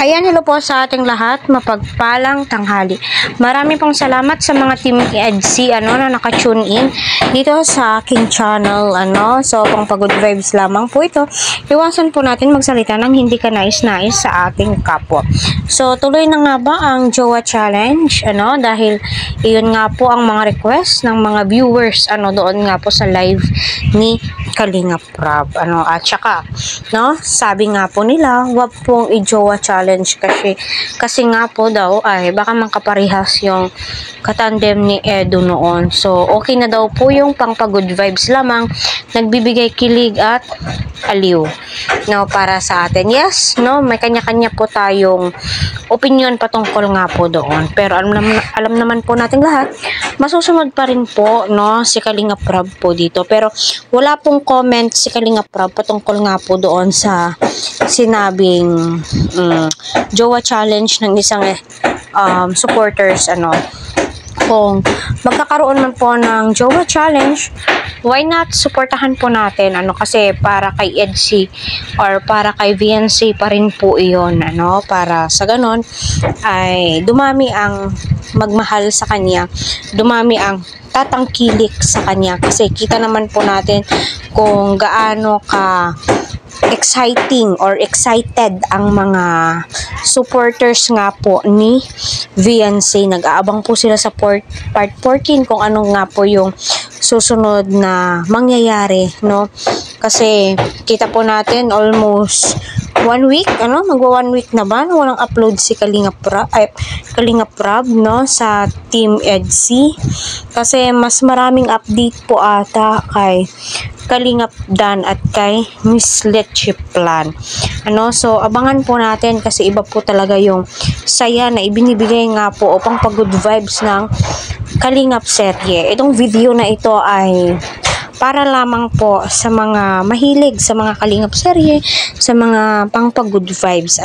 Ayan, hello po sa ating lahat. Mapagpalang tanghali. Marami pong salamat sa mga team EDC na naka-tune in dito sa aking channel. So, pang pagod vibes lamang po ito. Iwasan po natin magsalita ng hindi ka nais-nais sa ating kapwa. So, tuloy na nga ba ang Jowa Challenge? Dahil iyon nga po ang mga request ng mga viewers doon nga po sa live ni Kalingap Rab. At saka, sabi nga po nila, wag pong i-Jowa Challenge kasi nga po daw ay baka mangkaparihas yung katandem ni Edo noon. So, okay na daw po yung pang pagod vibes lamang, nagbibigay kilig at aliw para sa atin. Yes, may kanya-kanya po tayong opinion patungkol nga po doon. Pero alam naman po natin lahat, masusunod pa rin po si Kalingap Rab po dito. Pero wala pong comment si Kalingap Rab patungkol nga po doon sa sinabing Jowa Challenge ng isang supporters. Kung magkakaroon man po ng Jowa Challenge, why not supportahan po natin kasi para kay EDC or para kay VNC pa rin po iyon para sa ganon ay dumami ang magmahal sa kanya, dumami ang tatangkilik sa kanya kasi kita naman po natin kung gaano ka exciting or excited ang mga supporters nga po ni VNC. Nag-aabang po sila sa part 14 kung ano nga po yung susunod na mangyayari, kasi kita po natin almost 1 week, magwa 1 week na ba walang upload si Kalingap Rab sa Team EDC kasi mas maraming update po ata kay Kalingap Dan at kay Miss Leche Plan. So abangan po natin kasi iba po talaga yung saya na ibinibigay nga po upang pag good vibes ng Kalingap serye. Itong video na ito ay para lamang po sa mga mahilig sa mga Kalingap serye, sa mga pang pag good vibes